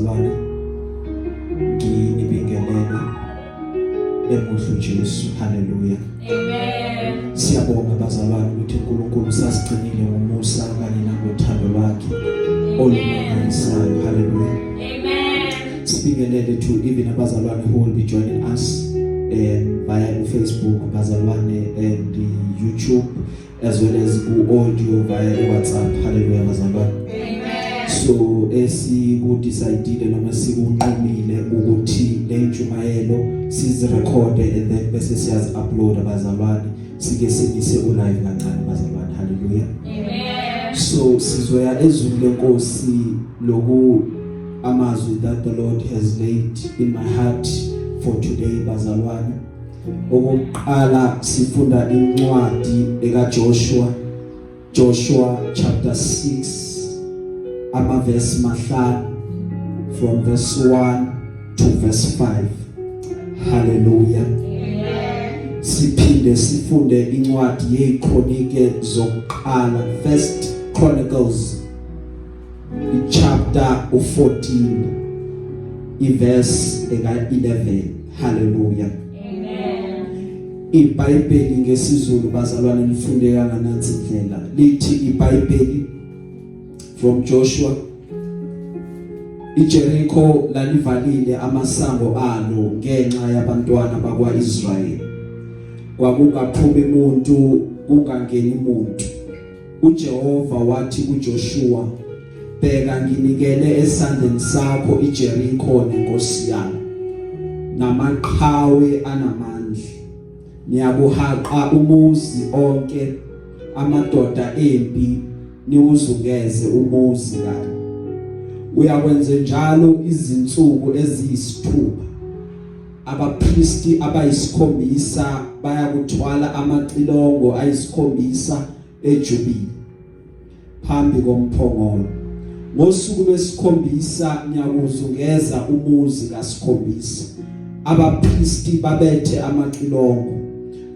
bazalwane nginibingelele emuhle Jesu. Hallelujah. Amen. Siyabonga bazalwane ukuthi uNkulunkulu sasigcinile ngomusa kanye nangothando lwakhe olumangalisayo. Hallelujah. Amen. Sibingelele to even abazalwane who will be joining us via Facebook, bazalwane, and YouTube, as well as audio via WhatsApp. Hallelujah, bazalwane. Amen. So esikudecidile noma sikunqumile ukuthi le ntshumayelo sizirekhode and then bese siyazi upload abazalwane sike simise ulive kancane bazalwane. Hallelujah. Amen. So sizoya ezweni lenkosi loku amazwi that the Lord has laid in my heart for today bazalwane. Okokuqala sifunda incwadi Joshua chapter 6 verse 5 from verse 1 to verse 5. Hallelujah. Amen. Siphinde sifunde incwadi yeKronike zokuqala, First Chronicles chapter 14 verse 11. Hallelujah. Amen. iBhayibheli ngesizulu bazalwane lifundeka nansi indlela lithi iBhayibheli from Joshua, iJericho lalivalile amasango alo ngenxa yabantwana bakwaIsrayeli. Kwakungaphumi umuntu kungangeni umuntu. uJehova wathi kuJoshua, bheka nginikele esandleni sakho iJericho nenkosi yayo namaqhawe anamandla. Niyakuhaqa umuzi onke, amadoda empi niwuzungeze umuzi kanye. Uyakwenza njalo izinsuku eziyisithupha. Abapristi abayisikhombisa bayakuthwala amacilongo ayisikhombisa ejubile phambi komphongolo. Ngosuku lwesikhombisa ngiyakuzungeza umuzi kasikhombisa. Abapristi babethe amacilongo.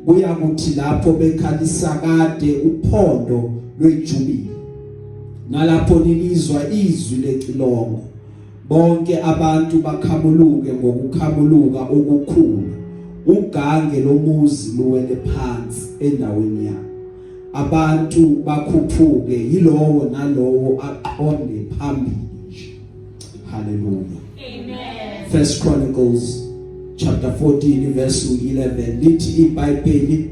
Kuyakuthi lapho bekhalisa kade uphondo lwejubile, nalapho nilizwa izwi lecilongo, bonke abantu bakhamuluke ngokukhamuluka okukhulu. Ugange lomuzi luwele phansi endaweni yabo. Abantu bakhuphuke, yilowo nalowo aqonde phambili nje. Hallelujah. Amen. First Chronicles chapter 14 verse 11 lithi iBhayibheli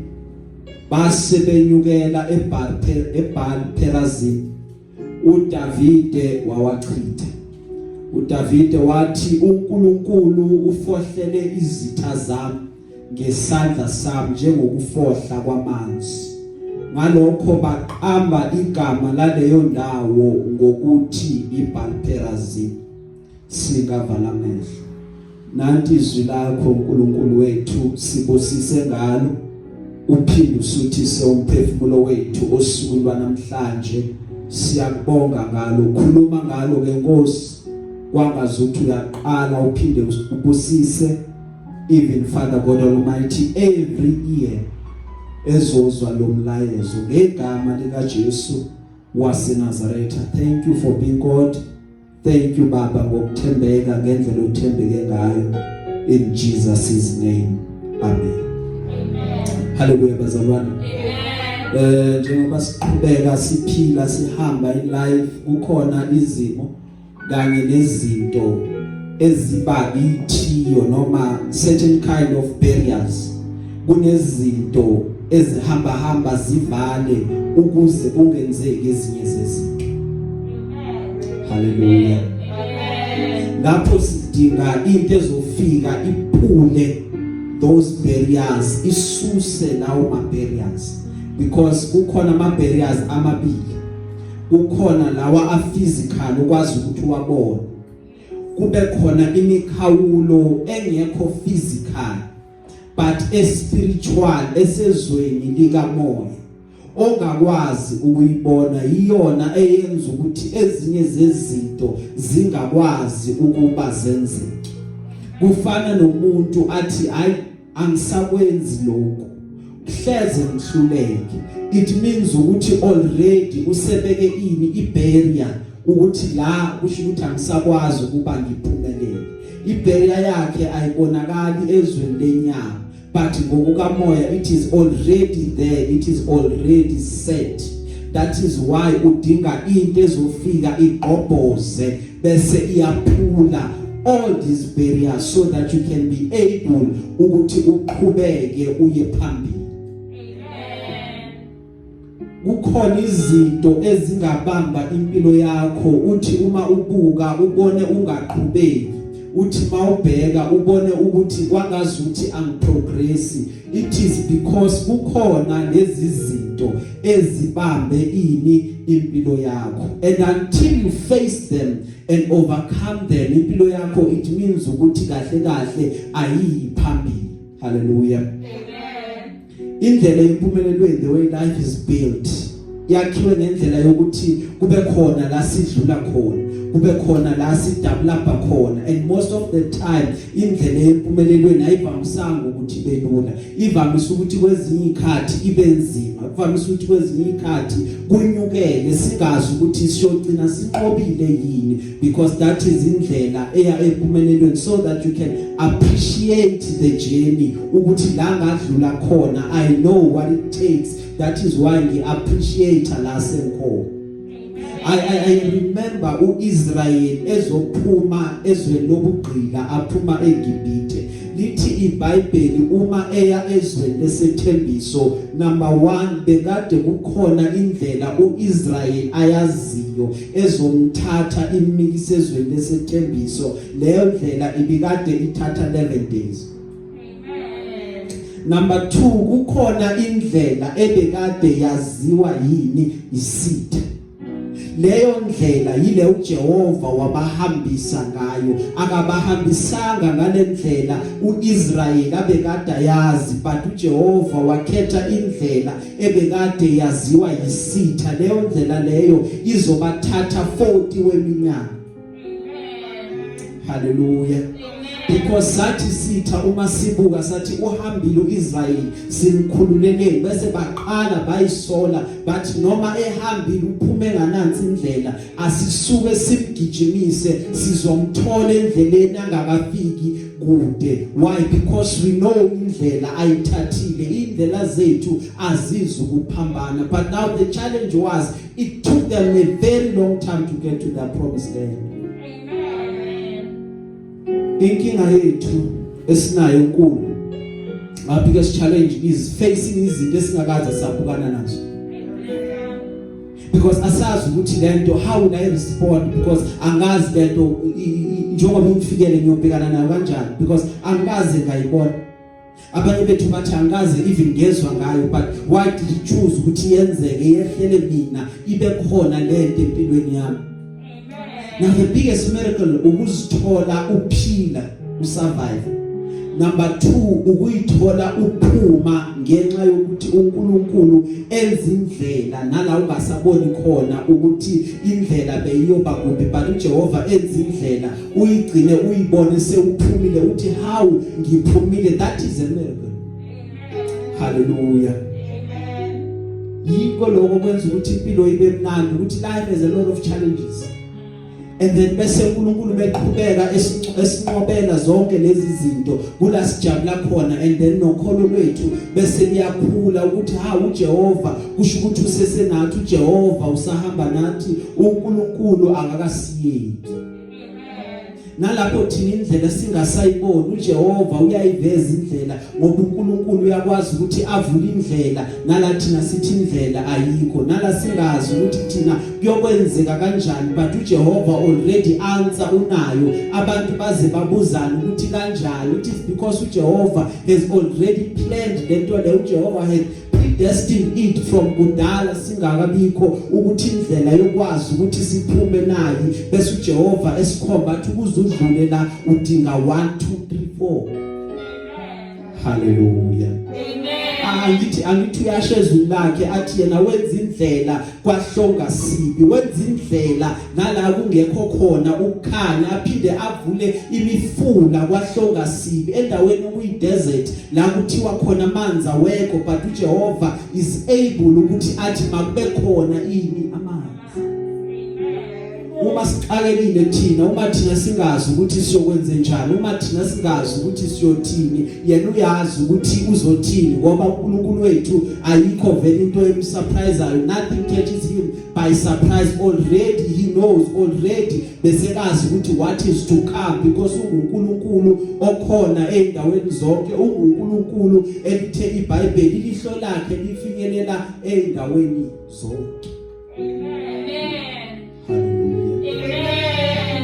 base benyukela eBaal Perazim uDavide wawachitha. uDavide wathi uNkulunkulu ufohlele izitha zami ngesandla sami njengokufohla kwamanzi. Ngalokho baqamba igama laleyo ndawo ngokuthi iBaal Perazim. Singavala amehlo. Nanti izwi lakho uNkulunkulu wethu, sibusise ngalo, uphinde usuthise umphefumulo wethu osukwini lwanamhlanje. Siyakubonga ngalo, khuluma ngalo ke Nkosi, kwangazuthi uyaqala uphinde ubusise, even Father God Almighty, every ear ezozwa lo mlayezo ngegama lika Jesu waseNazaretha. Thank you for being God. Thank you Baba ngokuthembeka ngendlela othembeke ngayo, in Jesus' name. Amen. Amen. Hallelujah bazalwane. Amen. Njengoba siqhubeka siphila sihamba in life, kukhona izimo kanye nezinto eziba ithiyo noma certain kind of barriers. Kunezinto ezihamba zivale ukuze kungenzeki ezinye zezinto. Hallelujah. Lapho sidinga into ezofika iphule those barriers, isuse lawo ma barriers, because kukhona ama barriers amabili. Kukhona lawa a physical ukwazi ukuthi uwabone, kube khona imikhawulo engekho physical but spiritual esezweni lika moya ongakwazi ukuyibona. Iyona eyenza ukuthi ezinye zezinto zingakwazi ukuba zenzeke. Kufana nomuntu athi hayi angisakwenzi lokho, hleze ngihluleke. It means ukuthi already usebeke ini ibarrier ukuthi la kusho ukuthi angisakwazi ukuba ngiphumelele. Ibarrier yakhe ayibonakali ezweni lenyama, but ngokukamoya it is already there, it is already set. That is why udinga into ezofika igqobhoze bese iyaphula all these barriers so that you can be able ukuthi uqhubeke uye phambili. Kukhona izinto ezingabamba impilo yakho uthi uma ubuka ubone ungaqhubeki, uthi mawubheka ubone ukuthi kwangazuthi angiprogress. It is because kukhona lezi zinto ezibambe ini impilo yakho, and until you face them and overcome them, impilo yakho it means ukuthi kahle kahle ayiyi phambili. Hallelujah. Indlela yempumelelweni, the way life is built, yakhiwe ngendlela yokuthi kube khona la sidlula khona, kube khona la sidevelopa khona, and most of the time indlela yempumelelweni ayivamisanga ukuthi belula. Ivamisa ukuthi kwezinye ikhathi ibe nzima, ivamisa ukuthi kwezinye ikhathi kunyukele singazi ukuthi siyocina sinqobile yini, because that is indlela eya empumelelweni, so that you can appreciate the journey ukuthi la ngadlula khona I know what it takes. That is why we appreciate la senkhona. I remember uIsrael ezophuma ezweni lobugqila aphuma eGibhithe. Lithi iBhayibheli uma eya ezweni lesethembiso, number 1 bekade kukhona indlela uIsrael ayaziyo ezomthatha imikise ezweni lesethembiso. Leyo ndlela ibikade ithatha 11 days. Number 2 kukhona indlela ebekade yaziwa yini isitha. Leyo ndlela yile uJehova wabahambisa ngayo, akabahambisanga ngale ndlela uIsrael abekade yazi, but uJehova wakhetha indlela ebekade yaziwa yisitha. Leyo ndlela leyo izobathatha 40 weminyaka. Hallelujah. Because sathi sitha uma sibuka sathi uhambile uIsrael simkhululeleni bese baqala bayisola, but noma ehambile uphume nganansi indlela asisuke simgijimise sizomthola endleleni angakafiki kude. Why? Because we know indlela ayithathile, indlela zethu azizukuphambana. But now the challenge was it took them a very long time to get to that promised land. Inkinga yethu esinayo enkulu, our biggest challenge is facing izinto esingakaze sabukana nazo. Because asazi ukuthi lento how will I respond, because angazi lento njengoba ngifikele ngiyobhekana nayo kanjani, because angazi ngayibona. Abanye bethu bathi angazi even ngezwe ngayo, but why did you choose ukuthi yenzeke yehlele mina ibe khona lento empilweni yami? Now the biggest miracle ukuzithola uphila, usurvive. Number 2 ukuyithola uphuma ngenxa yokuthi uNkulunkulu enza indlela nala ungasaboni khona ukuthi indlela beyiyoba kuphi, but uJehova enza indlela uyigcine uyibone sewuphumile uthi how ngiphumile. That is a miracle. Hallelujah. Yiko lokho kwenza ukuthi impilo ibe mnandi, ukuthi life has a lot of challenges. And then bese uNkulunkulu beqhubeka esinqobela zonke lezi zinto kula sijabula khona, and then nokholo lwethu bese liyakhula ukuthi ha uJehova kusho ukuthi usesenathi, uJehova usahamba nathi, uNkulunkulu akakasiyeki. Nalapho thina indlela singasayiboni uJehova uyayiveza indlela, ngoba uNkulunkulu uyakwazi ukuthi avule indlela nala thina sithi indlela ayikho, nala singazi ukuthi thina kuyokwenzeka kanjani, but uJehova already answer unayo. Abantu baze babuzana ukuthi kanjani, it is because uJehova has already planned lento le, uJehova has predestined it from kudala singakabikho ukuthi indlela yokwazi ukuthi siphume nayi, bese uJehova esikhomba ukuthi ukuzudlule la udinga 1 2 3 4. Hallelujah. Angithi uyashezwe lakhe athi yena wenza indlela kwahlonga sibi, wenza indlela nala kungekho khona ukukhanya, aphinde avule imifula kwahlonga sibi endaweni okuyi desert la kuthiwa khona amanzi awekho, but uJehova is able ukuthi athi makube khona ini amanzi. uma siqalekile thina uma thina singazi ukuthi siyokwenza njani uma thina singazi ukuthi siyothini yena uyazi ukuthi uzothini ngoba uNkulunkulu wethu ayikho vele into emsurpriseayo nothing catches him by surprise already he knows already besekazi ukuthi what is to come because uNkulunkulu okhona endaweni zonke uNkulunkulu elithe iBhayibheli ilihlo lakhe lifinyelela endaweni zonke.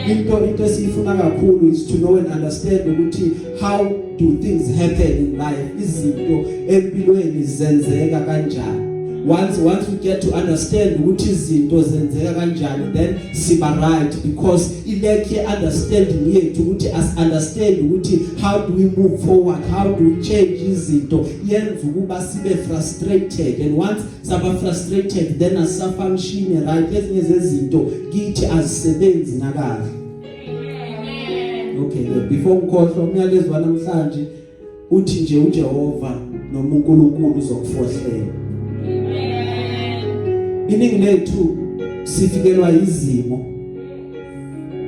Into esifuna kakhulu is to know and understand ukuthi how do things happen in life izinto empilweni zenzeka kanjani. Once we get to understand ukuthi izinto zenzeka kanjani then siba right because ilekhe understanding yethu ukuthi as understand ukuthi how do we move forward how do we change izinto yenza ukuba sibe frustrated and once saba frustrated then asafunction right ezinye zezinto kithi azisebenzi nakahle. Okay, before ngikhohlwa umyalezo wanamhlanje uthi nje uJehova noma uNkulunkulu uzokufohlela. Iningi lethu sifikelwa izimo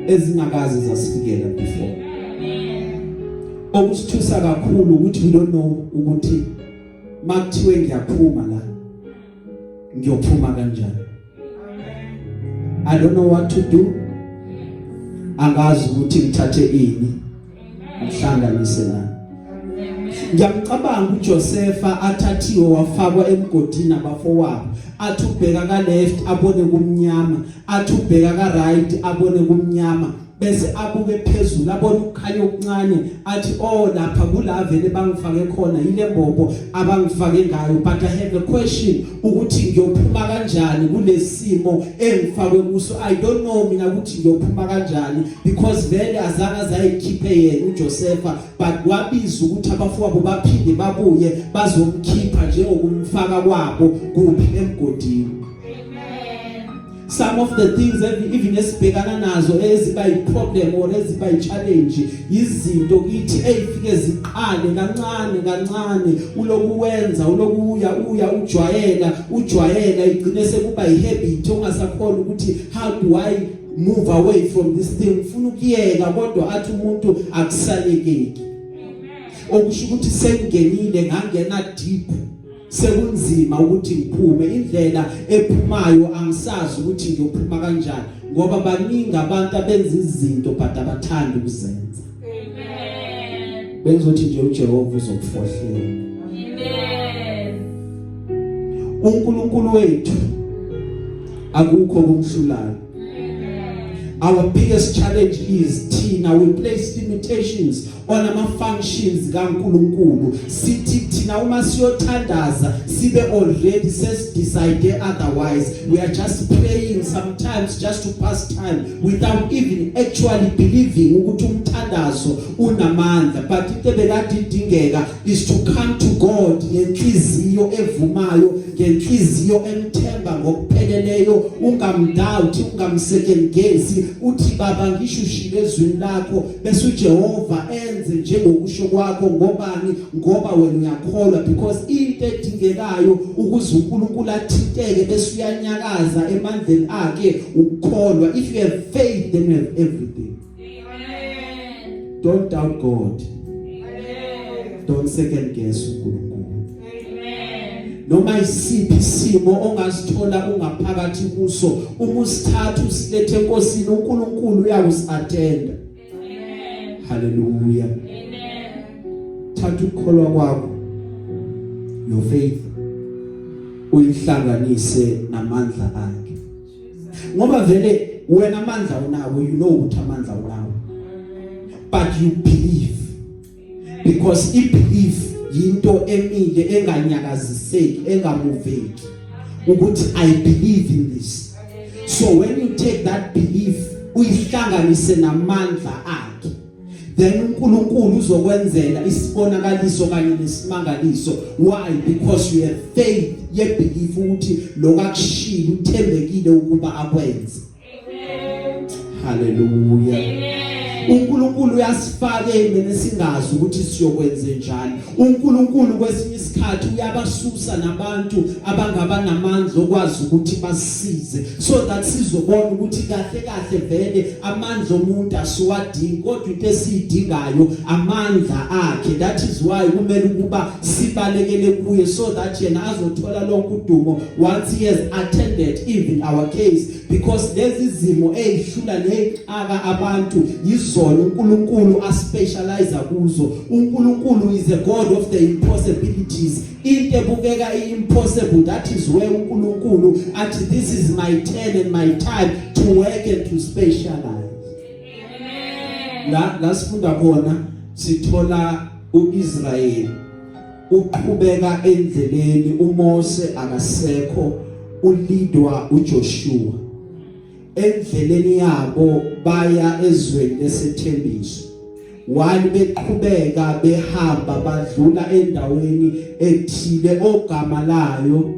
ezingakazi zasifikela before. Okusithusa kakhulu ukuthi we don't know ukuthi makuthiwe ngiyaphuma la ngiyophuma kanjani. I don't know what to do. Angazi ukuthi ngithathe ini ngihlanganise la. Ngiyamcabanga uJosepha athathiwe wafakwa emgodini abafowabo athi ubheka ka left abone kumnyama athi ubheka ka right abone kumnyama bese abuke phezulu abone ukukhanya okuncane athi oh lapha kula vele bangifake khona ile mbobo abangifake ngayo but I have a question ukuthi ngiyophuma kanjani kulesimo engifakwe kuso. I don't know mina ukuthi ngiyophuma kanjani because vele azange zayikhiphe yena uJosepha but wabiza ukuthi abafowabo baphinde babuye bazomkhipha njengokumfaka kwabo kuphi emgodini. Some of the things that even esibhekana nazo eziba iproblem or eziba ichallenge izinto kithi ezifike ziqale kancane ulokuwenza ulokuya ujwayela igcine sekuba ihabit ongasakhona ukuthi how do I move away from this thing ufuna ukuyeka kodwa athi umuntu akusalekeki okusho ukuthi sengenile ngangena deep sekunzima ukuthi ngiphume indlela ephumayo angisazi ukuthi ngiyophuma kanjani ngoba baningi abantu abenza izinto but abathanda ukuzenza. Amen. Benzothi nje uJehova uzokufohlela. Amen. uNkulunkulu wethu akukho kumhlulayo. Our biggest challenge is thina we place limitations on ama functions kaNkulunkulu. Sithi thina uma siyothandaza sibe already ses decide otherwise. We are just praying sometimes just to pass time without even actually believing ukuthi umthandazo unamandla. But into bekade idingeka is to come to God ngenhliziyo evumayo, ngenhliziyo emthemba ngokupheleleyo, ungamdoubt, ungamsekengezi, uthi baba ngishushile ezwini lakho bese uJehova enze njengokusho kwakho ngobani ngoba wena uyakholwa because into edingekayo ukuze uNkulunkulu athinteke bese uyanyakaza emandleni akhe ukukholwa. If you have faith then you have everything. Amen. Don't doubt God. Amen. Don't second guess uNkulunkulu. Noma isiphi isimo ongazithola ungaphakathi kuso uma usithatha usilethe enkosini uNkulunkulu uyakusathenda. Amen. Hallelujah. Amen. Thatha ukukholwa kwakho your faith uyihlanganise namandla akhe ngoba vele wena amandla unawo you know ukuthi amandla unawo but you believe because if belief yinto emile enganyakaziseki engamuveki ukuthi I believe in this. So when you take that belief uyihlanganise namandla akhe then uNkulunkulu uzokwenzela isibonakaliso kanye nesimangaliso. Why? Because you have faith ye belief ukuthi lokakushilo uthembekile ukuba akwenze. Amen. Hallelujah. Amen. uNkulunkulu uyasifaka emene singazi ukuthi siyokwenza njani. uNkulunkulu kwesinye isikhathi uyabasusa nabantu abangaba namandla okwazi ukuthi basisize so that sizobona ukuthi kahle kahle vele amandla omuntu asiwadingi kodwa into esiyidingayo amandla akhe. That is why kumele ukuba sibalekele kuye so that yena azothola lonke udumo once he has attended even our case, because lezi zimo ezihlula neqaka abantu yizona uNkulunkulu aspecialize kuzo. uNkulunkulu is a God of the impossibilities. Into ebukeka impossible, that is where uNkulunkulu athi this is my turn and my time to work and to specialize. La sifunda khona sithola uIsrael uqhubeka endleleni, uMose akasekho, ulidwa uJoshua endleleni yabo baya ezweni lesethembiso. While beqhubeka behamba badlula endaweni ethile ogama layo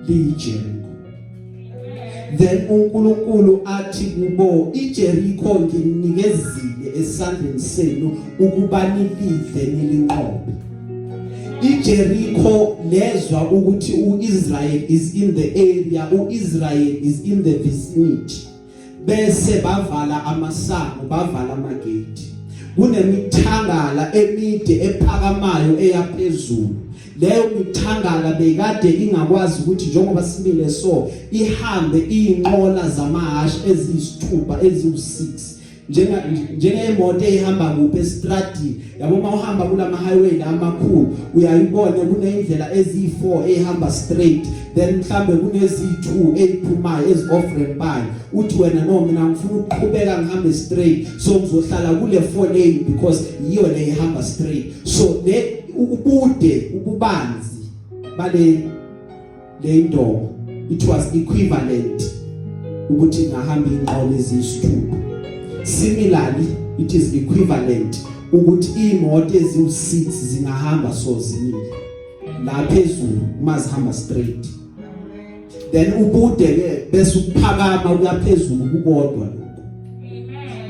liJeriko. Then uNkulunkulu athi kubo, iJeriko nginikezile esandleni senu ukuba nilidle nilinqobe. iJeriko lezwa ukuthi uIsrael is in the area, uIsrael is in the vicinity, bese bavala amasango, bavala amagate. Kunemithangala emide ephakamayo eyaphezulu. Leyo mithangala bekade ingakwazi ukuthi njengoba simile so ihambe inqola zamahashi ezisithupha eziwu6 njengemoto ehamba kuphe estradini. Yabo mawuhamba kulama highway amakhulu uyayibona kunendlela ezi4 ehamba straight, then mhlambe kunezi2 eziphumayo ezi-off-ramp. Uthi wena no, mina ngifuna ukuqhubeka ngihambe straight, so ngizohlala kule 4 lane because yiyo le ihamba straight. So le ububanzi bale ndongo, it was equivalent ukuthi ngahamba inqola ezisithupha. Similarly, it is equivalent ukuthi imoto eziwu6 zingahamba so zimile la phezulu mazihamba straight. Then ubude ke bese ukuphakama kuyaphezulu kukodwa lokho.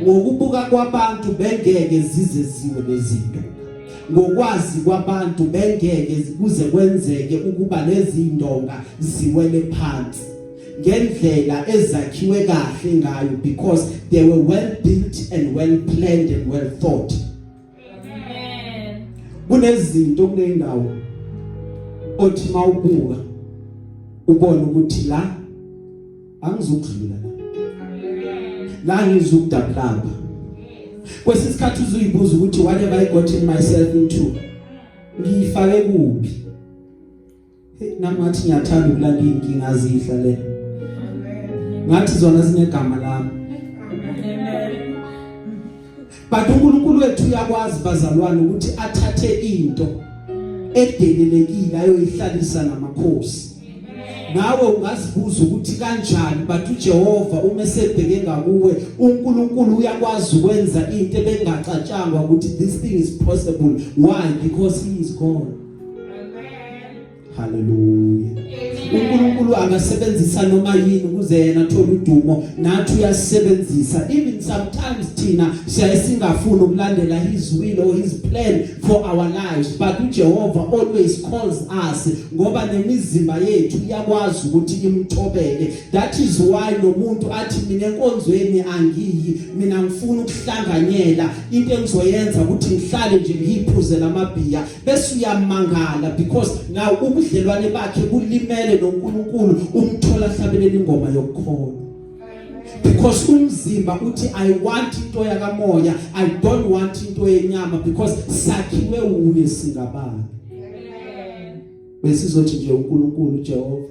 Ngokubuka kwabantu bengeke zize ziwe lezinto. Ngokwazi kwabantu bengeke kuze kwenzeke ukuba lezi ndonga ziwele phansi ngendlela ezakhiwe kahle ngayo, because they were well built and well planned and well thought. Amen. Kunezinto kuleyindawo othi mawubuka ubone ukuthi la angizukudlula la ngizukudabulaba. Kwesisikhathi uzuyibuza ukuthi what have I gotten myself into, ngifake kuphi? Nami ngathi ngiyathanda ukulanda inkinga azihla le, ngathi zona zinegama lami. But uNkulunkulu wethu uyakwazi bazalwane ukuthi athathe into edelelekile ayoyihlalisa namakhosi. Nawe ungazibuza ukuthi kanjani, but uJehova uma sebheke ngakuwe, uNkulunkulu uyakwazi ukwenza into ebengacatshangwa ukuthi this thing is possible. Why? Because he is God. Hallelujah. uNkulunkulu angasebenzisa noma yini ukuze yena athole udumo, nathi uyasebenzisa. Even sometimes thina siyasingafuna ukulandela his will or his plan for our lives, but uJehova always calls us ngoba nemizimba yethu iyakwazi ukuthi imthobele. That is why nomuntu athi mina enkonzweni angiyi, mina ngifuna ukuhlanganyela into engizoyenza ukuthi ngihlale nje ngiphuze lamabhiya, bese uyamangala because now ubudlelwane bakhe bulimele noNkulunkulu, umthola hlabelela ingoma yokukholwa. Because umzimba uthi I want into yakamoya, I don't want into yenyama, because sakhiwe uye singabani. Amen. Besizothi nje uNkulunkulu Jehova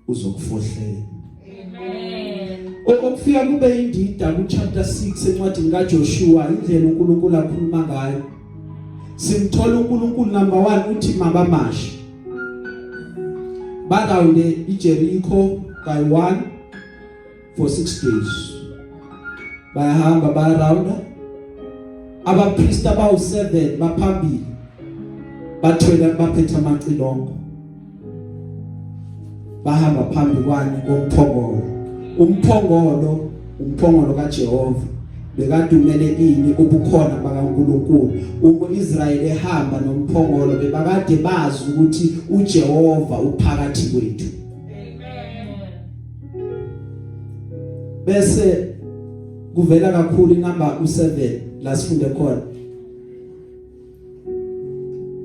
uzokufohlela. Amen. Okufika kube indida ku chapter 6 encwadini kaJoshua, indlela uNkulunkulu akhuluma ngayo. Simthola uNkulunkulu number 1 uthi mabamashi. Badawule iJeriko by 1 for 6 days. Bayahamba bayarawunda. Abapriest abawu 7 baphambili. Bathwele baphethe amacilongo. Bahamba phambi kwani komphongolo. Umphongolo kaJehova. bekade umele ini ubukhona bakaNkulunkulu. UIsrayeli ehamba nomphongolo bebakade bazi ukuthi uJehova uphakathi kwethu. Bese kuvela kakhulu inamba u7 la sifunde khona.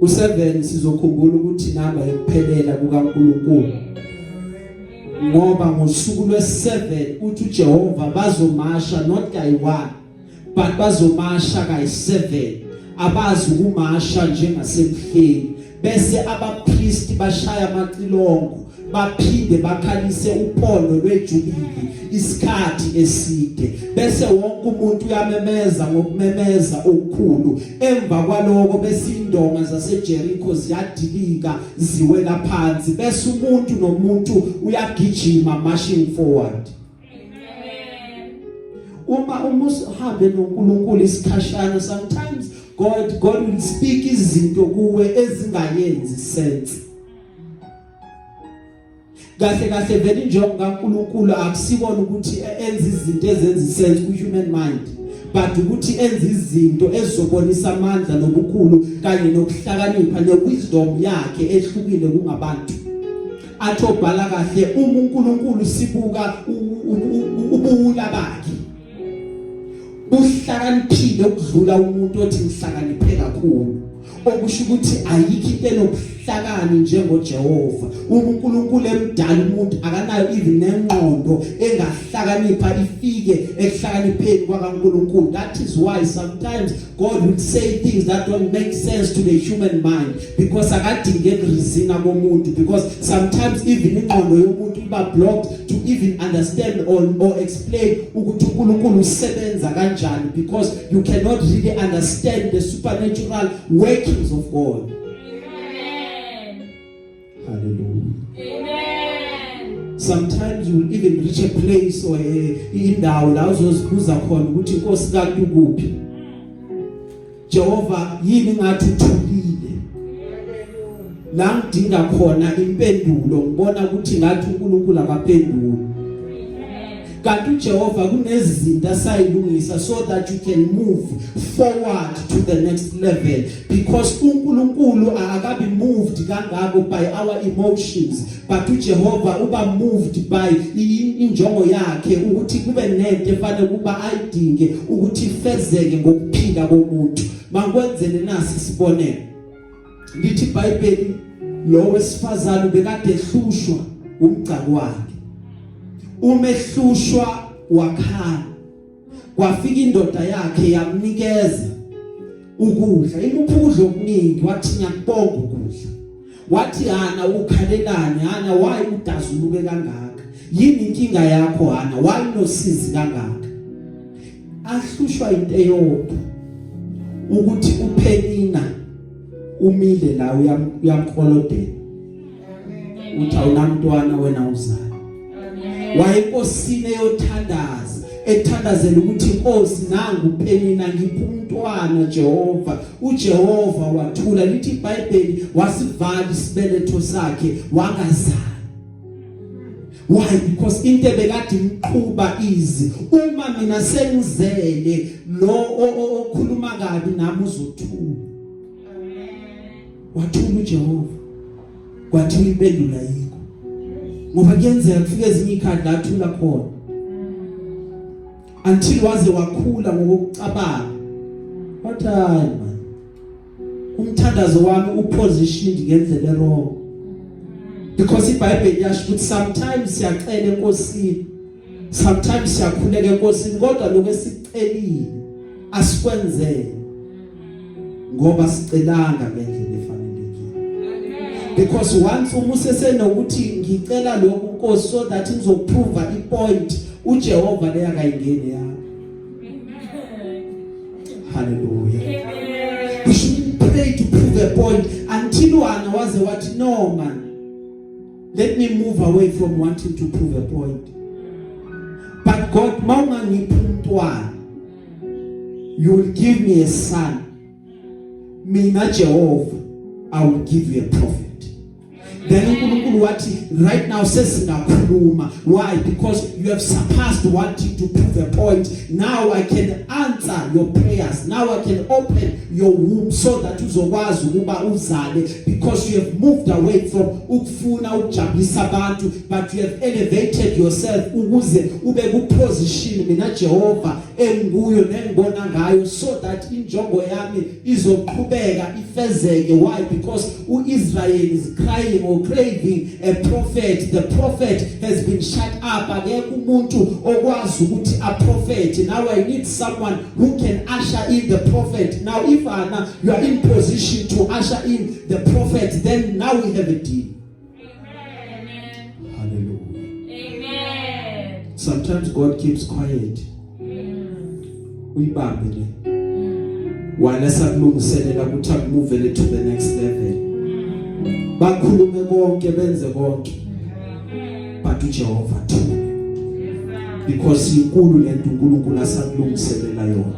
U7 sizokhumbula ukuthi inamba ekuphelela kukaNkulunkulu. Ngoba ngosuku lwesi7 uthi uJehova bazomasha not kayi1 but bazomasha kayi7 abazi ukumasha njengasemhleni bese abapriest bashaya amacilongo baphinde bakhalise uphondo lwejubili isikhathi eside bese wonke umuntu uyamemeza ngokumemeza okukhulu emva kwaloko bese indonga zaseJericho ziyadilika ziwela phansi bese umuntu nomuntu uyagijima marching forward. Uma umuhambe noNkulunkulu isikhashana sometimes God will speak izinto kuwe ezingayenzi sense. Kahle vele injongo kaNkulunkulu akusibona ukuthi enza izinto ezenza sense ku human mind but ukuthi enza izinto ezizobonisa amandla nobukhulu kanye nokuhlakanipha newisdom yakhe ehlukile kungabantu. Athobhala kahle uma uNkulunkulu sibuka ubuwula bakhe uhlakaniphile ukudlula umuntu othi ngihlakaniphe kakhulu okusho ukuthi ayikho into enokuhlakani njengoJehova. uNkulunkulu emdala umuntu akanayo even nengqondo engahlakanipha ifike ekuhlakanipheni kwaNkulunkulu. That is why sometimes God will say things that don't make sense to the human mind because akadingeki reason komuntu because sometimes even ingqondo yomuntu iba blocked to even understand or explain ukuthi uNkulunkulu usebenza kanjani because you cannot really understand the supernatural workings of God. Hallelujah. Amen. Sometimes you will even reach a place or indawo la uzozibuza khona ukuthi inkosi kanti ukuphi. Jehova yini ngathi uthulile. La ngidinga khona impendulo ngibona ukuthi ngathi uNkulunkulu akaphendula. Kanti uJehova kunezinto asayilungisa so that you can move forward to the next level because uNkulunkulu akabi moved kangako by our emotions but uJehova uba moved by injongo yakhe ukuthi kube nento efanele kuba ayidinge ukuthi ifezeke ngokuphila komuntu. Mangikwenzele nasi sibonele lithi iBhayibheli lo wesifazane bekade ehlushwa umgcako wakhe umehlushwa wakhala kwafika indoda yakhe yamnikeza ukudla imuphuzo okuningi wathi ngiyakubonga ukudla wathi hana ukhalelane hana why udazuluke kangaka yini inkinga yakho hana why nosizi kangaka ahlushwa into eyodwa ukuthi uPenina umile la uyamkholodela uthi awunamntwana wena uzala wayenkosini eyothandaza ethandazela ukuthi inkosi nangu uPenina ngiphi umntwana Jehova uJehova wathula lithi iBhayibheli wasivala isibeletho sakhe wangazala. Why? Because into bekade imqhuba izi uma mina sengizele lo okhuluma kabi nami uzothula. Wathula uJehova kwathi impendula yikho ngoba kuyenzeka kufike ezinye ikhadi lathula khona until waze wakhula ngokucabanga wathi hayi man umthandazo wami upositioned ngendlela wrong because iBhayibheli yasho ukuthi sometimes siyacela enkosini sometimes siyakhuleka enkosini kodwa lokho esicelile asikwenzele ngoba sicelanga ngendlela efanelekile because once umuse senokuthi ngicela lokho Nkosi so that ngizoprove ipoint uJehova leya kayingene yakho. Hallelujah. Amen. We should pray to prove a point until one was what no man. Let me move away from wanting to prove a point. But God, mama ni puntwa. You will give me a son. Mina Jehovah, I will give you a prophet. then uNkulunkulu wathi right now sesingakhuluma. Why? Because you have surpassed wanting to prove a point. Now I can answer your prayers. Now I can open your womb so that uzokwazi ukuba uzale, because you have moved away from ukufuna ukujabulisa abantu, but you have elevated yourself ukuze ube ku position mina Jehova enguyo nengibona ngayo, so that injongo yami izoqhubeka ifezeke. Why? Because uIsrael is crying or craving a prophet. The prophet has been shut up. Akekho umuntu okwazi ukuthi a prophet. Now I need someone who can usher in the prophet. Now if you are in position to usher in the prophet, then now we have a deal. Amen. Hallelujah. Amen. Sometimes God keeps quiet. Uyibambe le. While esakulungiselela ukuthi akumove to the next level. Bakhulume konke benze konke. But uJehova thule. Because inkulu lento uNkulunkulu asakulungiselela yona.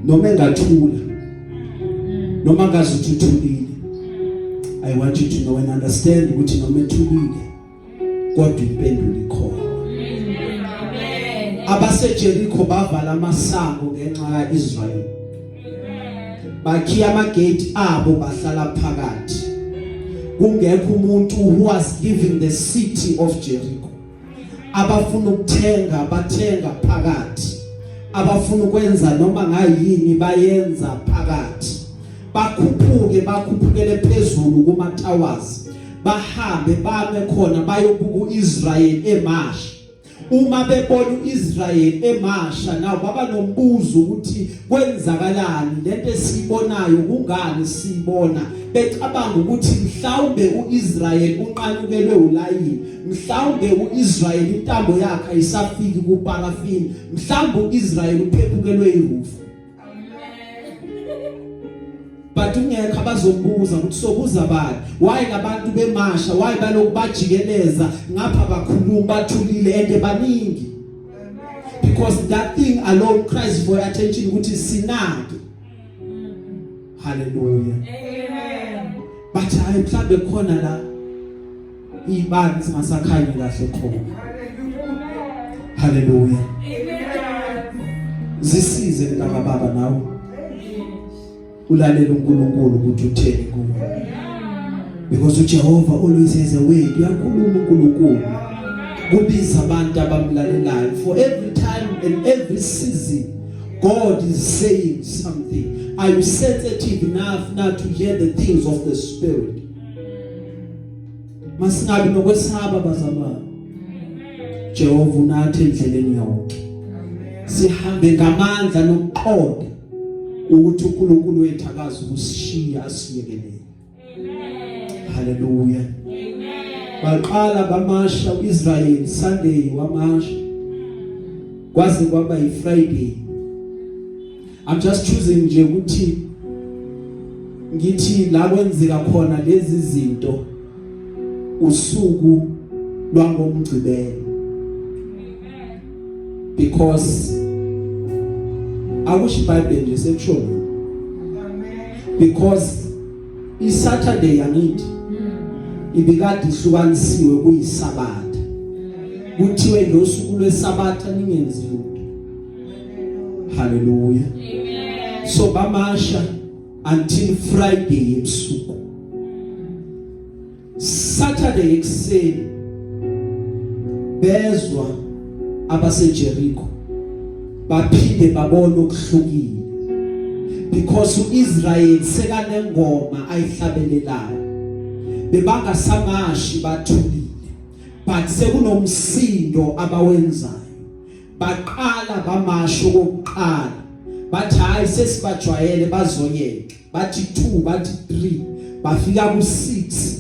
Noma engathula, noma ngazuthulile, I want you to know and understand ukuthi noma ethulile kodwa impendulo ikhona. AbaseJericho bavala amasango ngenxa kaIsrael. Bakhiya amagate abo bahlala phakathi. Kungekho umuntu who was leaving the city of Jericho. Abafuna ukuthenga bathenga phakathi. Abafuna ukwenza noma ngayini bayenza phakathi. Bakhuphukele phezulu kuma towers. Bahambe bame khona bayobuka uIsrael eMasha. Uma bebona uIsrael eMasha nawo baba nombuzo ukuthi kwenzakalani lento esibonayo kungani sibona. Becabanga ukuthi mhlawumbe uIsrael unqanukelwe ulayini, mhlawumbe uIsrael intambo yakhe ayisafiki kuparafini, mhlawumbe uIsrael uphephukelwe irufu. But ungekho abazombuza ukuthi sobuza bani, why labantu beMasha, why balokhu bajikeleza ngapha bakhuluma bathulile ende baningi. Because that thing alone cries for attention ukuthi sinake. Hallelujah. Amen. But I mhlawumbe khona la ibani singasakhanyi kahle khona. Hallelujah. Zisize mntaka baba nawe. Ulalela uNkulunkulu ukuthi utheni kuwe. Because uJehova always has a way. Uyakhuluma uNkulunkulu. Kubiza abantu abamlalelayo. For every time and every season God is saying something. Are you sensitive enough now to hear the things of the Spirit? Masingabi nokwesaba bazalwane. Jehova unathi endleleni yonke. Sihambe ngamandla nokuqonda ukuthi uNkulunkulu wethu akazi ukusishiya asiyekelele. Hallelujah. Baqala bamasha uIsrael Sunday wamasha. Kwaze kwaba yiFriday. I'm just choosing nje ukuthi ngithi la kwenzeka khona lezi zinto usuku lwangomgcibelo. Because akusho iBhayibheli nje sekushona. Because iSaturday yangithi ibikade ihlukanisiwe kuyiSabatha. Kuthiwe losuku lweSabatha ningenzi lutho. Hallelujah. Amen. So bamasha until Friday ebusuku. Saturday ekuseni bezwa abaseJericho baphinde babona okuhlukile. Because uIsrael sekanengoma ayihlabelelayo. Bebangasamashi bathulile. But sekunomsindo abawenzayo. Baqala bamasho kokuqala. Bathi hayi sesibajwayele bazoyeka. Bathi 2, bathi 3, bafika ku6.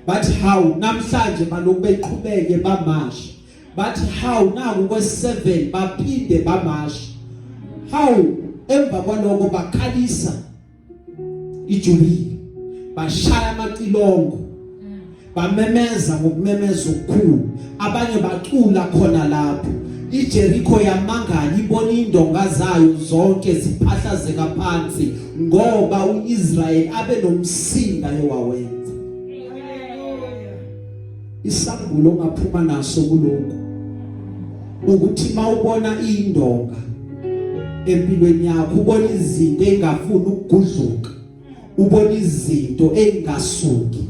Bathi how namhlanje balokhu beqhubeke bamasha. Bathi how naku kwe7 baphinde bamasha. How emva kwaloko bakhalisa ijubilee. Bashaya amaqilongo. Bamemeza ngokumemeza okukhulu. Abanye bacula khona lapho. iJericho yamangala ibona indonga zayo zonke ziphahlazeka phansi ngoba uIsrael abe nomsinda ewawenza. Isambulo ngaphuma naso kuloko ukuthi mawubona indonga empilweni yakho, ubona izinto engafuni ukugudluka, ubona izinto engasuki,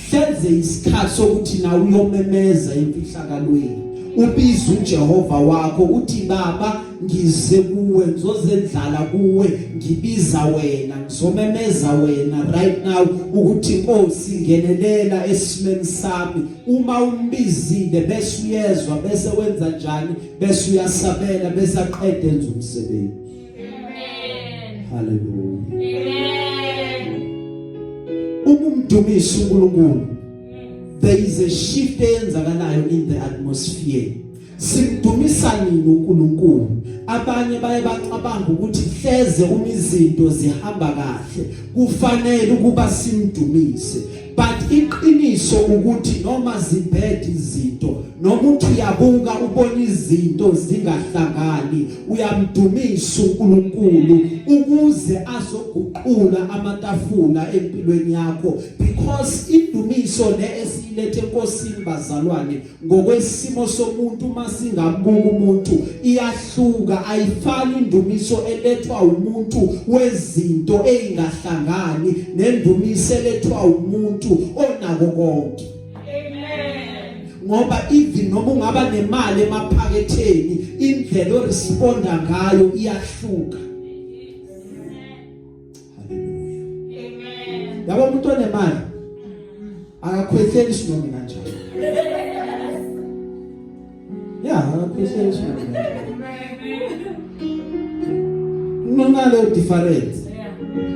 hlenze isikhathi sokuthi nawe uyomemeza emfihlakalweni, ubiza uJehova wakho uthi baba ngize kuwe, ngizozendlala kuwe, ngibiza wena, ngizomemeza wena right now ukuthi Nkosi ngenelela esimeni sami. Uma umbizile bese uyezwa, bese wenza njani, bese uyasabela, bese aqede enza umsebenzi. Amen. Hallelujah. Amen. Umdumisa uNkulunkulu, there is a shift eyenzakalayo in the atmosphere. Simdumisa nini uNkulunkulu? Abanye baye bacabanga ukuthi hleze izinto zihamba kahle kufanele ukuba simdumise, but iqiniso ukuthi noma zibhede izinto, noma uthi uyabuka ubona izinto zingahlangani, uyamdumisa uNkulunkulu ukuze azoguqula amatafula empilweni yakho, because indumiso le esilethe enkosini bazalwane ngokwesimo somuntu masingabuka umuntu iyahluka, ayifani indumiso elethwa umuntu wezinto eingahlangani nendumiso elethwa umuntu onako konke. Amen. Ngoba even noma ungaba nemali emaphaketheni, indlela oresponda ngayo iyahluka. Hallelujah. Amen. Yabo umuntu onemali akakhwehleli isinomi kanjalo. Akakhwehleli isinomi kanjalo. Nongale difference.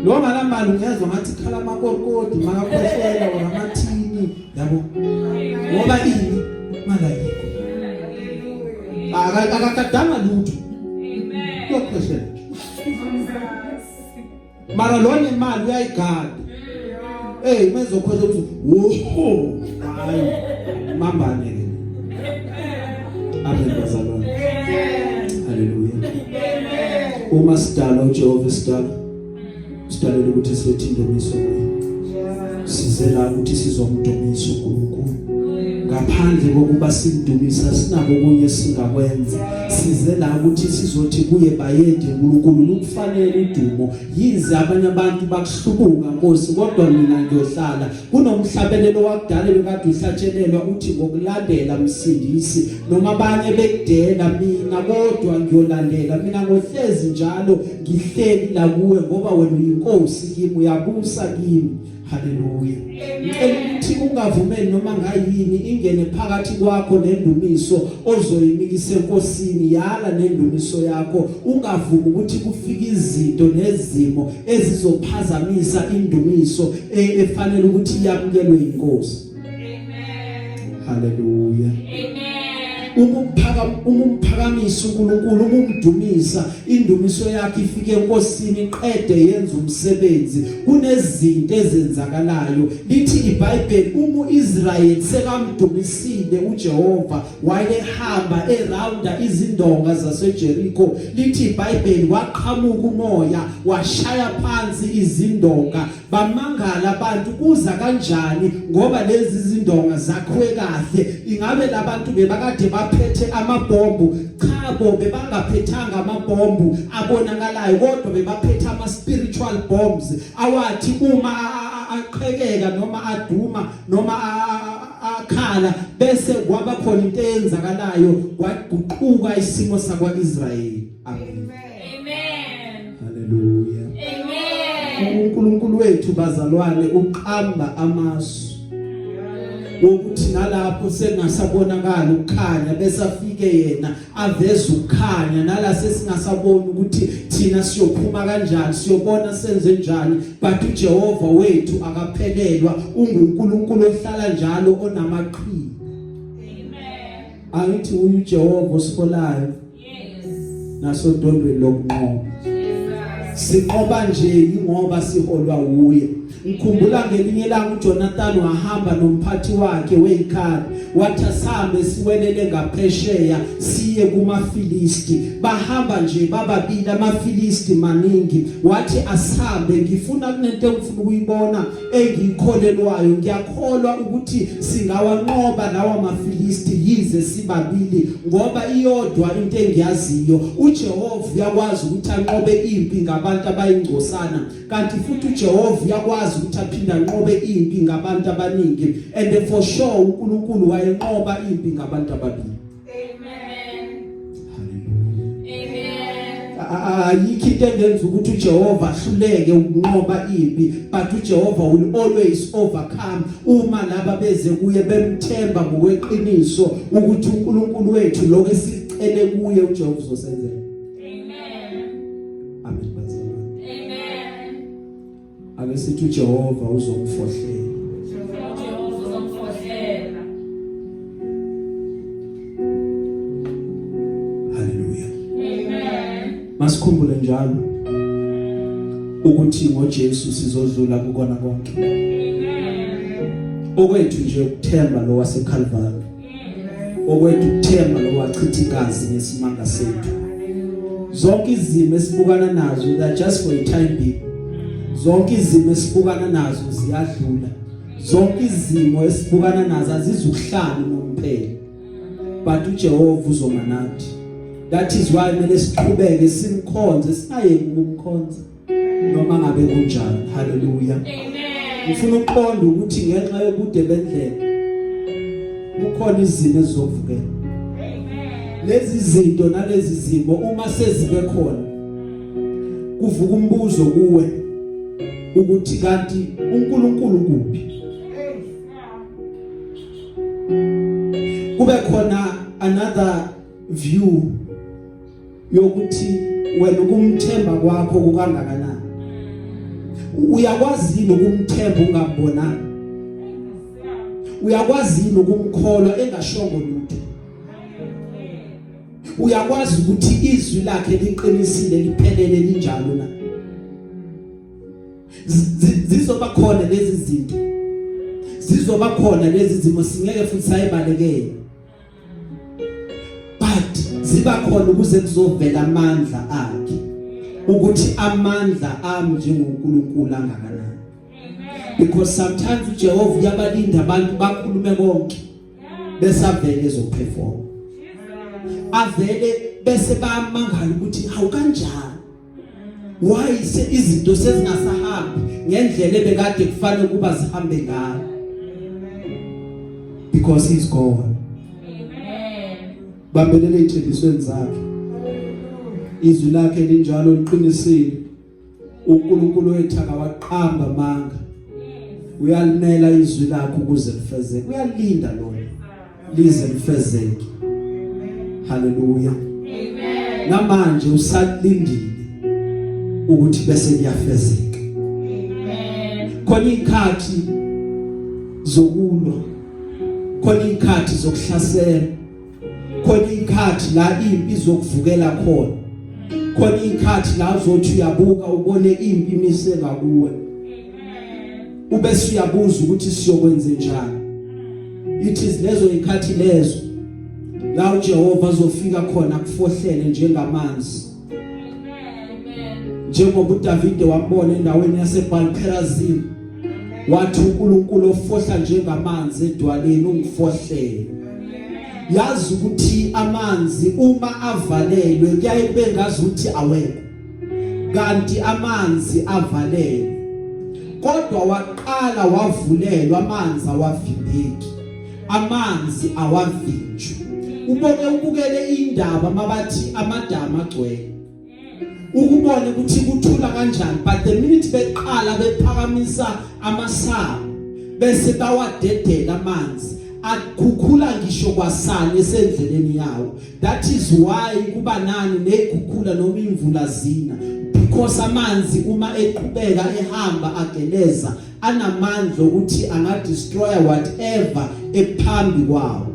Lo manamali ngiyazwa ngathi khala amakorokodi makakhwehlela ngamathini, yabo. Ngoba ini mala yikho. Akakadanga lutho. Amen. Yokhwehlela. Mara lo nemali uyayigada. Mezokhwehlela ukuthi woho, hayi mambane ke. Amen bazalwane. Hallelujah. Uma sidala uJehova sidalela ukuthi silethe indumiso kuye. Sizela ukuthi sizomdumisa uNkulunkulu. Ngaphandle kokuba simdumisa sinabo kunye singakwenza. Sizela ukuthi sizothi kuye bayede uNkulunkulu ukufanele udumo. Yize abanye abantu bakuhlubuka Nkosi, kodwa mina ngiyohlala. Kunomhlabelelo wakudala bekade uhlatshelelwa uthi ngokulandela Msindisi, noma abanye bekudela mina kodwa ngiyolandela. Mina ngohlezi njalo ngihleli la kuwe ngoba wena uyinkosi kimi, uyabusa kimi. Hallelujah. Ukuthi ungavumeli noma ngayini ingene phakathi kwakho nendumiso ozoyinikisa enkosini, yala nendumiso yakho. Ungavumi ukuthi kufike izinto nezimo ezizophazamisa indumiso efanele ukuthi yamukelwe inkosi. Amen. Hallelujah. Amen. Umphakamisa uNkulunkulu, umdumisa, indumiso yakhe ifike enkosini iqede yenza umsebenzi. Kunezinto ezenzakalayo. Lithi iBhayibheli uIsrael sekamdumisile uJehova wayehamba eraunda izindonga zaseJericho. Lithi iBhayibheli waqhamuka umoya washaya phansi izindonga, bamangala abantu kuza kanjani ngoba lezi zindonga zakhiwe kahle. Ingabe labantu bebakade baphethe amabombu? Cha, bebangaphethanga amabombu abonakalayo, kodwa bebaphethe ama spiritual bombs awathi uma aqhekeka noma aduma noma akhala bese kwaba khona into eyenzakalayo, kwaguquka isimo sakwaIsrayeli. Amen. Amen. Hallelujah. Amen. uNkulunkulu wethu bazalwane uqamba amasu wokuthi nalapho sengasabonakala ukukhanya, bese afike yena aveze ukukhanya nala sesingasabona ukuthi thina siyophuma kanjani, siyobona senze njani, but uJehova wethu akaphelelwa, unguNkulunkulu ohlala njalo onamaqhinga. Amen. Angithi uJehova osibolayo Yes. nasodondweni lokunqoba. Sinqoba nje ingoba siholwa uye. Ngikhumbula ngelinye ilanga uJonathan wahamba nomphathi wakhe weyikhali, wathi asambe siwelele ngaphesheya siye kumaFilisti bahamba nje bababili amaFilisti maningi wathi asihambe ngifuna kunento engifuna ukuyibona engikholelwayo ngiyakholwa ukuthi singawanqoba lawa maFilisti yize sibabili ngoba iyodwa into engiyaziyo uJehova uyakwazi ukuthi anqobe impi ngabantu abayingcosana kanti futhi uJehova uyakwazi ukuthi aphinde anqobe impi ngabantu abaningi and for sure uNkulunkulu wayenqoba impi ngabantu ababili. Amen. Hallelujah. Ayikho into engenza ukuthi uJehova ahluleke ukunqoba impi but uJehova will always overcome uma laba beze kuye bemthemba ngokweqiniso ukuthi uNkulunkulu wethu lokho esicele kuye uJehova uzosenzela. Amen bazalwane. Amen. Ake sithi uJehova uzomfohlela. Jehova uzomfohlela. Hallelujah. Amen. Masikhumbule njalo ukuthi ngoJesu sizodlula kukona konke. Amen. Okwethu nje ukuthemba lo waseCalvary. Okwethu ukuthemba lo wachitha igazi ngesimanga sethu. Zonke izimo esibukana nazo they are just for a time being. Zonke izimo esibukana nazo ziyadlula. Zonke izimo esibukana nazo azizukuhlala nomphela. But uJehova uzoma nathi. That is why kumele siqhubeke simkhonze singaye kumkhonza noma ngabe kunjani. Hallelujah. Amen. Ngifuna ukuqonda ukuthi ngenxa yokude bendlela kukhona izimo ezizovukela. Lezi zinto nalezi zimo uma sezibe khona kuvuka umbuzo kuwe ukuthi kanti uNkulunkulu kuphi? Kube khona another view yokuthi wena ukumthemba kwakho kukangakanani. Uyakwazi yini ukumthemba ungambonanga? Uyakwazi yini ukumkholwa engashongo lutho? Uyakwazi ukuthi izwi lakhe liqinisile liphelele linjalo na? Zizoba khona lezi zinto. Zizoba khona lezi zimo singeke futhi sayibalekele. But ziba khona ukuze kuzovela amandla akhe. Ukuthi amandla ami njengoNkulunkulu angakanani. Because sometimes uJehova uyabalinda abantu bakhulume konke bese avele ezoperform. Avele bese bayamangala ukuthi hawu kanjani? Why izinto sezingasahambi ngendlela ebekade kufanele kuba zihambe ngayo? Because he's God. Amen. Bambelele ithembisweni zakhe. Izwi lakhe linjalo liqinisile. uNkulunkulu wethu akawaqamba manga. Uyalimela izwi lakhe ukuze lifezeke. Uyalinda lona lize lifezeke. Hallelujah. Amen. Namanje usalindile ukuthi bese liyafezeka. Amen. Khona ikhathi zokulwa. Khona ikhathi zokuhlasela. Khona ikhathi la impi izokuvukela khona. Khona ikhathi la uzothi uyabuka ubone impi imiseka kuwe. Ubese uyabuza ukuthi siyokwenza njani. It is lezo ikhathi lezo la uJehova azofika khona kufohlele njengamanzi. Njengoba uDavide wambona endaweni yaseBalperazim wathi uNkulunkulu ofohla njengamanzi edwaleni ungifohlele. Yazi ukuthi amanzi uma avalelwe kuyaye kube ngazi ukuthi awekho. Kanti amanzi avalelwe. Kodwa waqala wavulelwa amanzi awavimbeki. Amanzi awavinjwa. Ubukele indaba mabathi amadama agcwele. Ukubona ukuthi kuthula kanjani but the minute beqala bephakamisa amasango bese bawadedela amanzi akhukhula ngisho kwasana esendleleni yawo. That is why kuba nani nezikhukhula noma imvula zina because amanzi uma eqhubeka ehamba ageleza anamandla ukuthi anga destroy whatever ephambi kwawo.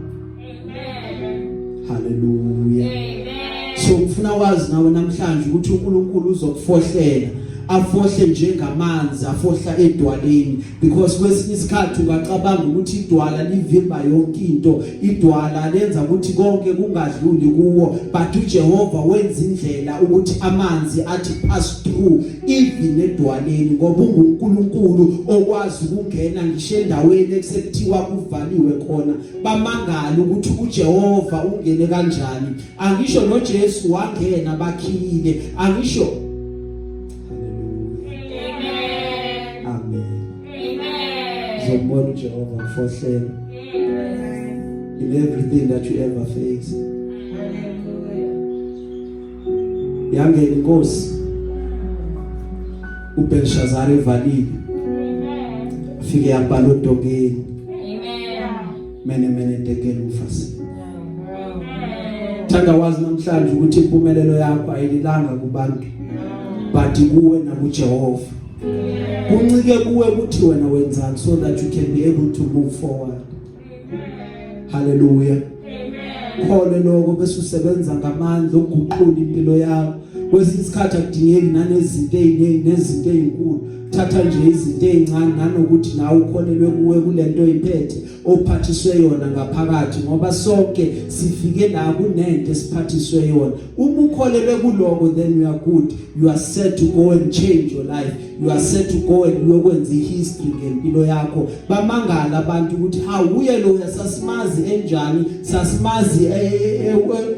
Hallelujah. Amen. So ufuna wazi nawe namhlanje ukuthi uNkulunkulu uzokufohlela afohle njengamanzi afohla edwaleni, because kwesinye isikhathi ungacabanga ukuthi idwala livimba yonke into, idwala lenza ukuthi konke kungadluli kuwo, but uJehova wenza indlela ukuthi amanzi athi pass through even edwaleni, ngoba unguNkulunkulu okwazi ukungena ngisho endaweni eksekuthiwa kuvaliwe khona. Bamangala ukuthi uJehova ungene kanjani. Angisho noJesu wangena bakhile, angisho. Amen. Zombona uJehova mfohlelo in everything that you ever face. Yangena inkosi uBelshazar evalile, fike yabhala odongeni, mene tekela umfasi. Thanda wazi namhlanje ukuthi impumelelo yakho ayililanga kubantu, but kuwe nakuJehova. Kuncike kuwe ukuthi wena wenzani, so that you can be able to move forward. Hallelujah. Khole lokho bese usebenza ngamandla ukuguqula impilo yakho. Kwesinye isikhathi akudingeki nanezinto eziningi nezinto ezinkulu, thatha nje izinto ezincane nanokuthi nawe ukholelwe kuwe kulento oyiphethe ophathiswe yona ngaphakathi, ngoba sonke sifike la kunento esiphathiswe yona. Uma ukholelwe kuloko, then you are good, you are set to go and change your life, you are set to go and uyokwenza history ngempilo yakho. Bamangala abantu ukuthi uye lo sasimazi enjani, sasimazi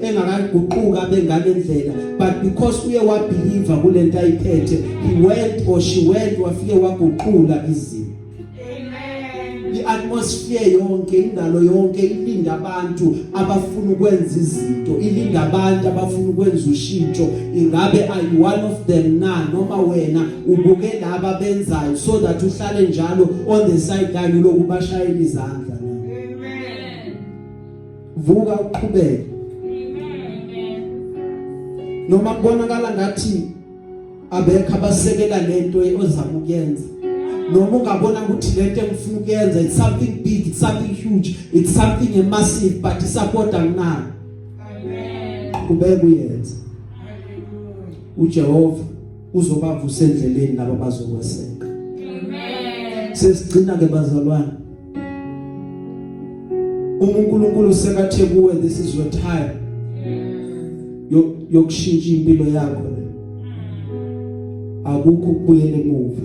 engakaguquka bengalendlela, but because uye wabelieve kulento ayiphethe, he went or she went wafike waguqula izinto. Atmosphere yonke, indalo yonke ilinda abantu abafuna ukwenza izinto, ilinda abantu abafuna ukwenza ushintsho. Ingabe are you one of them na, noma wena ubuke laba benzayo so that uhlale njalo on the sideline lokubashayela izandla na? Amen. Vuka uqhubeke. Amen. Noma kubonakala ngathi abekho abasekela lento ozama ukuyenza, noma ungabona ukuthi lento engifuna ukuyenza it's something big, it's something huge, it's something massive, but support anginayo. Amen. Ubeke uyenze. uJehova uzobavusa endleleni laba bazokweseka. Amen. Sesigcina ke bazalwane, uNkulunkulu sekathe kuwe, this is your time yokushintsha impilo yakho. Akukho ukubuyela emuva,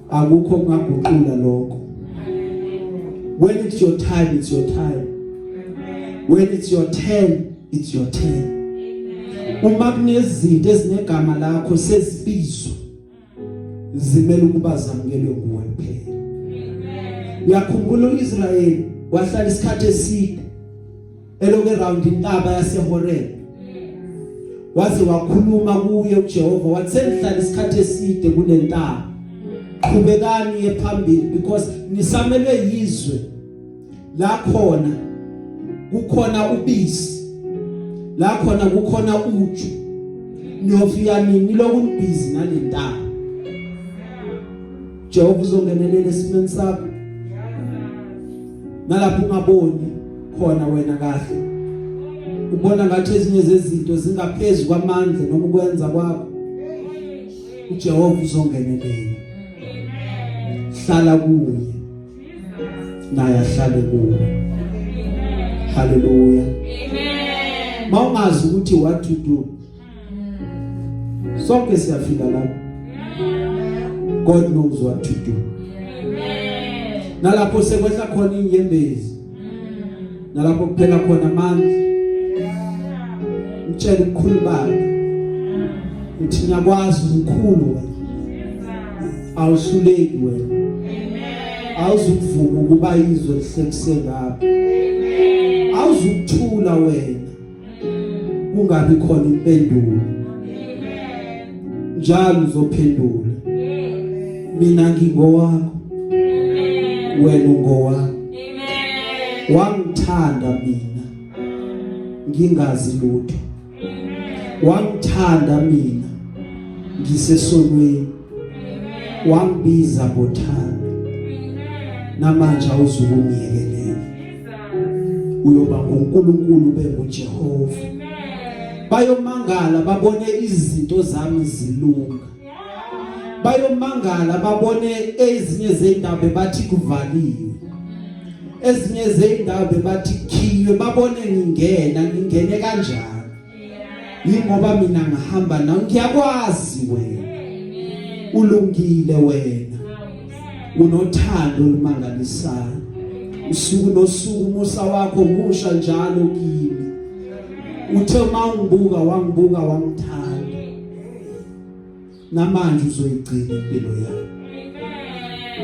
akukho kungaguqula lokho. When it's your time, it's your time. When it's your turn, it's your turn. Uma kunezinto ezinegama lakho sezibizwa, zimele ukuba zamukelwe nguwe kuphela. Uyakhumbula uIsrayeli wahlala isikhathi eside eloku around intaba yaseHoreb, waze wakhuluma kuye uJehova wathi sengihlala isikhathi eside kule ntaba, qhubekani ephambili because nisamelwe yizwe la khona kukhona ubisi, la khona kukhona uju, niyofika nini lokhu nibhizi nalentaba. Jehova uzongenelela esimeni sakho nalapho ungaboni khona wena kahle, ubona ngathi ezinye zezinto zingaphezulu kwamandla noma ukwenza kwakho, uJehova uzongenelela. Hlala kuye naye ahlale kuwe. Hallelujah. Amen. Mawungazi ukuthi what to do, sonke siyafika lapho. God knows what to do. Amen. Nalapho sekwehla khona inyembezi, nalapho kuphela khona amandla, mtshela ukukhulu bakhe uthi ngiyakwazi umkhulu wena, awuhluleki wena, awuzukuvuma ukuba izwe lihlekise ngapha, awuzukuthula wena kungabi khona impendulo, njalo uzophendula. Mina ngingowakho, wena ungowakho. Wangithanda mina ngingazi lutho, wangithanda mina ngisesonweni, wangibiza bothanda, namanje awuzukungiyekelela. Uyoba nguNkulunkulu benguJehova. bayomangala babone izinto zami zilunga, bayomangala babone ezinye zeindaba bathi kuvaliwe, ezinye zeindaba bathi khiwe, babone ngingene kanjani. Yingoba mina ngihamba nawe, ngiyakwazi wena ulungile, wena unothando olumangalisayo, usuku nosuku umusa wakho musha njalo kimi. Uthe mawungibuka wangibuka wangithanda, namanje uzoyigcina impilo yami.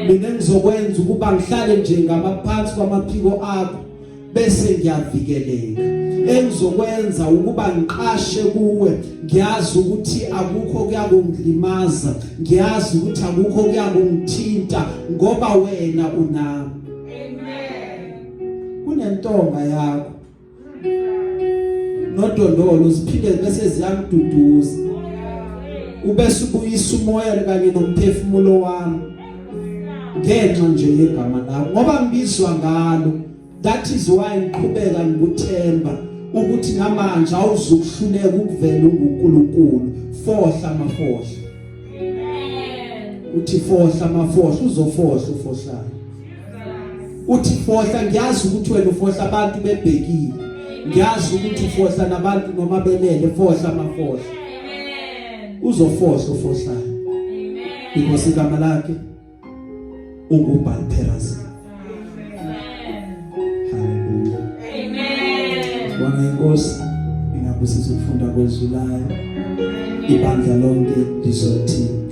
Mina ngizokwenza ukuba ngihlale nje ngamaphansi kwamaphiko akho bese ngiyavikeleka. Engizokwenza ukuba ngiqashe kuwe, ngiyazi ukuthi akukho kuyangilimaza, ngiyazi ukuthi akukho kuyangithinta ngoba wena unami. Kunentonga yakho nodondolo ziphinde bese ziyangiduduza, ubese ubuyisa umoya kanye nomphefumulo wami ngenxa nje yegama lakho, ngoba ngibizwa ngalo. That is why ngiqhubeka ngikuthemba ukuthi namanje awuzukuhluleka ukuvela unguNkulunkulu. Fohla amafohla, uthi fohla amafohla, uzofohla ufohlayo. Uthi fohla, ngiyazi ukuthi wena ufohla abantu bebhekile, ngiyazi ukuthi ufohla nabantu noma belele. Fohla amafohla, uzofohla ufohlayo, because igama lakhe unguBalperazim. Hallelujah. Amen. Bwana inkosi, ngiyabusisa ukufunda kwezwi layo, ibandla lonke lizothini